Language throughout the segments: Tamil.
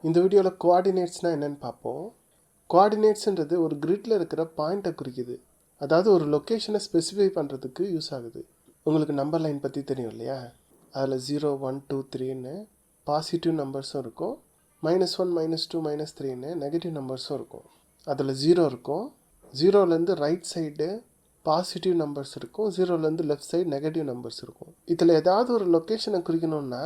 இந்த வீடியோவில் கோஆர்டினேட்ஸ்னால் என்னென்னு பார்ப்போம். கோஆர்டினேட்ஸுன்றது ஒரு கிரிட்டில் இருக்கிற பாயிண்ட்டை குறிக்குது. அதாவது ஒரு லொக்கேஷனை ஸ்பெசிஃபை பண்ணுறதுக்கு யூஸ் ஆகுது. உங்களுக்கு நம்பர் லைன் பற்றி தெரியும் இல்லையா? அதில் 0, 1, 2, 3ன்னு பாசிட்டிவ் நம்பர்ஸும் இருக்கும், -1, -2, -3ன்னு நெகட்டிவ் நம்பர்ஸும் இருக்கும். அதில் 0 இருக்கும், 0லேருந்து ரைட் சைடு பாசிட்டிவ் நம்பர்ஸ் இருக்கும், 0லேருந்து லெஃப்ட் சைடு நெகட்டிவ் நம்பர்ஸ் இருக்கும். இதில் ஏதாவது ஒரு லொக்கேஷனை குறிக்கணும்னா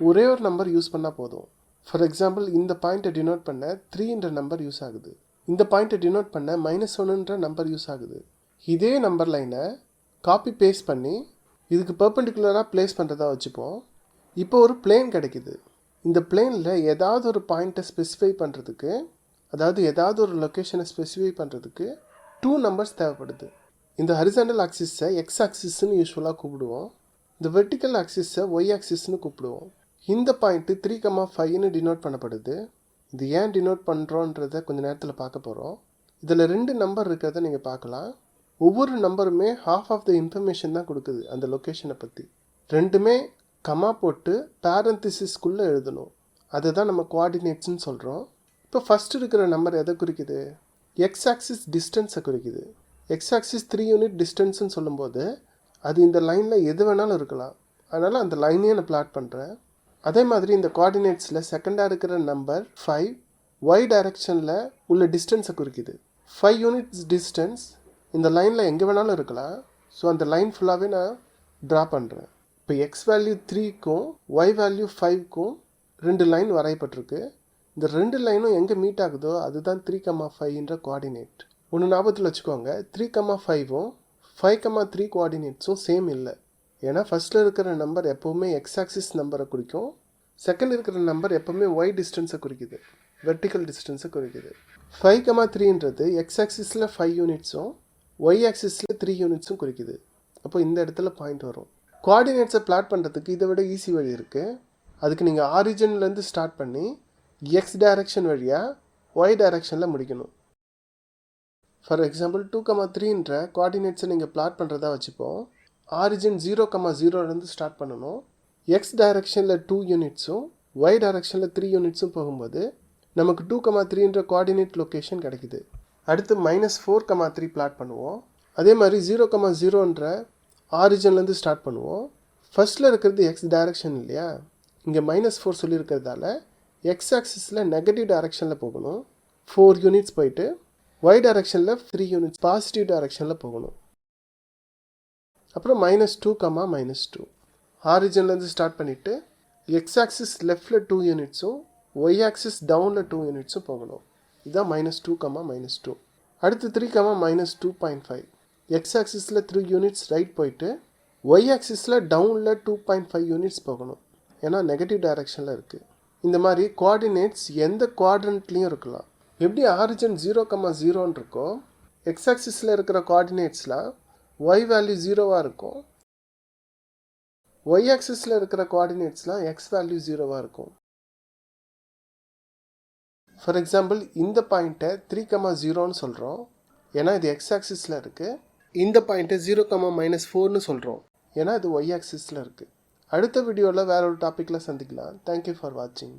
ஒரே ஒரு நம்பர் யூஸ் பண்ணால் போதும். ஃபார் எக்ஸாம்பிள், இந்த பாயிண்ட்டை டினோட் பண்ண 3ன்ற நம்பர் யூஸ் ஆகுது. இந்த பாயிண்ட்டை டினோட் பண்ண -1ன்ற நம்பர் யூஸ் ஆகுது. இதே நம்பர் லைனை காப்பி பேஸ்ட் பண்ணி இதுக்கு பெர்பெண்டிகுலராக ப்ளேஸ் பண்ணுறதா வச்சுப்போம். இப்போ ஒரு பிளேன் கிடைக்குது. இந்த பிளேனில் ஏதாவது ஒரு பாயிண்ட்டை ஸ்பெசிஃபை பண்ணுறதுக்கு, அதாவது ஏதாவது ஒரு லொக்கேஷனை ஸ்பெசிஃபை பண்ணுறதுக்கு 2 நம்பர்ஸ் தேவைப்படுது. இந்த ஹரிசாண்டல் ஆக்சிஸை எக்ஸ் ஆக்சிஸ்ன்னு யூஸ்வலாக கூப்பிடுவோம். இந்த வெர்டிக்கல் ஆக்சிஸை ஒய் ஆக்சிஸ்ன்னு கூப்பிடுவோம். இந்த பாயிண்ட்டு 3,5ன்னு டினோட் பண்ணப்படுது. இது ஏன் டினோட் பண்ணுறோன்றதை கொஞ்சம் நேரத்தில் பார்க்க போகிறோம். இதில் 2 நம்பர் இருக்கிறத நீங்கள் பார்க்கலாம். ஒவ்வொரு நம்பருமே half ஆஃப் த இன்ஃபர்மேஷன் தான் கொடுக்குது அந்த லொக்கேஷனை பற்றி. ரெண்டுமே கமா போட்டு பேரந்திசிஸ்குள்ளே எழுதணும். அதை தான் நம்ம கோஆர்டினேட்ஸ்ன்னு சொல்கிறோம். இப்போ ஃபஸ்ட் இருக்கிற நம்பர் எதை குறிக்குது? எக்ஸ் ஆக்சிஸ் டிஸ்டன்ஸை குறிக்குது. எக்ஸ் ஆக்சிஸ் 3 யூனிட் டிஸ்டன்ஸ்ன்னு சொல்லும்போது அது இந்த லைனில் எது வேணாலும் இருக்கலாம். அதனால் அந்த லைனையே நான் பிளாட் பண்ணுறேன். அதே மாதிரி இந்த கோஆர்டினேட்ஸில் செகண்டாக இருக்கிற நம்பர் 5 ஒய் டைரக்ஷனில் உள்ள டிஸ்டன்ஸை குறிக்குது. 5 யூனிட்ஸ் டிஸ்டன்ஸ் இந்த லைனில் எங்கே வேணாலும் இருக்கலாம். ஸோ அந்த லைன் ஃபுல்லாகவே நான் ட்ரா பண்ணுறேன். இப்போ எக்ஸ் வேல்யூ 3க்கும் ஒய் வேல்யூ 5க்கும் 2 லைன் வரையப்பட்டிருக்கு. இந்த 2 லைனும் எங்கே மீட் ஆகுதோ அதுதான் 3,5ன்ற கோஆர்டினேட். ஒன்று ஞாபகத்தில் வச்சுக்கோங்க, 3,5ம் 5,3 கோஆர்டினேட்ஸும் சேம் இல்லை. ஏன்னா ஃபஸ்ட்டில் இருக்கிற நம்பர் எப்போவுமே எக்ஸ் ஆக்சிஸ் நம்பரை குறிக்கும், செகண்ட் இருக்கிற நம்பர் எப்போவுமே ஒய் டிஸ்டன்ஸை குறிக்குது, வெர்டிக்கல் டிஸ்டன்ஸை குறிக்குது. 5,3ன்றது எக்ஸ் ஆக்சிஸில் 5 யூனிட்ஸும் ஒய் ஆக்சிஸில் 3 யூனிட்ஸும் குறிக்குது. அப்போ இந்த இடத்துல பாயிண்ட் வரும். கோஆர்டினேட்ஸை பிளாட் பண்ணுறதுக்கு இதை விட ஈஸி வழி இருக்குது. அதுக்கு நீங்கள் ஆரிஜின்லேருந்து ஸ்டார்ட் பண்ணி எக்ஸ் டைரக்ஷன் வழியாக ஒய் டைரக்ஷனில் முடிக்கணும். ஃபார் எக்ஸாம்பிள் 2,3ன்ற கோஆர்டினேட்ஸை நீங்கள் பிளாட் பண்ணுறதா வச்சுப்போம். ஆரிஜின் 0,0லேருந்து ஸ்டார்ட் பண்ணணும். எக்ஸ் டைரக்ஷனில் 2 யூனிட்ஸும் ஒய் டைரக்ஷனில் 3 யூனிட்ஸும் போகும்போது நமக்கு 2,3ன்ற கோஆர்டினேட் லொக்கேஷன் கிடைக்குது. அடுத்து -4,3 பிளாட் பண்ணுவோம். அதே மாதிரி 0,0ன்ற ஆரிஜின்லேருந்து ஸ்டார்ட் பண்ணுவோம். ஃபஸ்ட்டில் இருக்கிறது எக்ஸ் டைரக்ஷன் இல்லையா? இங்கே -4 சொல்லியிருக்கிறதால எக்ஸ் ஆக்சிஸில் நெகட்டிவ் டைரக்ஷனில் போகணும். 4 யூனிட்ஸ் போயிட்டு ஒய் டைரக்ஷனில் 3 யூனிட்ஸ் பாசிட்டிவ் டைரக்ஷனில் போகணும். அப்புறம் -2, -2 ஆரிஜின்லேருந்து ஸ்டார்ட் பண்ணிவிட்டு எக்ஸ் ஆக்சிஸ் லெஃப்டில் 2 யூனிட்ஸும் ஒய் ஆக்சிஸ் டவுனில் 2 யூனிட்ஸும் போகணும். இதுதான் -2, -2. அடுத்து 3, -2.5 எக்ஸ் ஆக்சிஸில் 3 யூனிட்ஸ் ரைட் போயிட்டு ஒய் ஆக்சிஸில் டவுனில் 2.5 யூனிட்ஸ் போகணும். ஏன்னா நெகட்டிவ் டைரக்ஷனில் இருக்குது. இந்த மாதிரி கோஆர்டினேட்ஸ் எந்த குவாட்ரண்ட்லேயும் இருக்கலாம். எப்படி ஆரிஜின் 0,0ன்னு இருக்கோ, எக்ஸ் ஆக்சிஸில் இருக்கிற கோஆர்டினேட்ஸ்லாம் ஒய் வேல்யூ 0வாக இருக்கும், ஒய் ஆக்சிஸில் இருக்கிற கோஆர்டினேட்ஸ்லாம் எக்ஸ் வேல்யூ 0வாக இருக்கும். ஃபார் எக்ஸாம்பிள், இந்த பாயிண்ட்டை 3,0ன்னு சொல்கிறோம், ஏன்னா இது எக்ஸ் ஆக்சிஸில் இருக்குது. இந்த பாயிண்ட்டை 0,-4ன்னு சொல்கிறோம், ஏன்னா இது ஒய் ஆக்சிஸில் இருக்குது. அடுத்த வீடியோவில் வேற ஒரு டாப்பிக்கில் சந்திக்கலாம். தேங்க்யூ ஃபார் வாட்சிங்.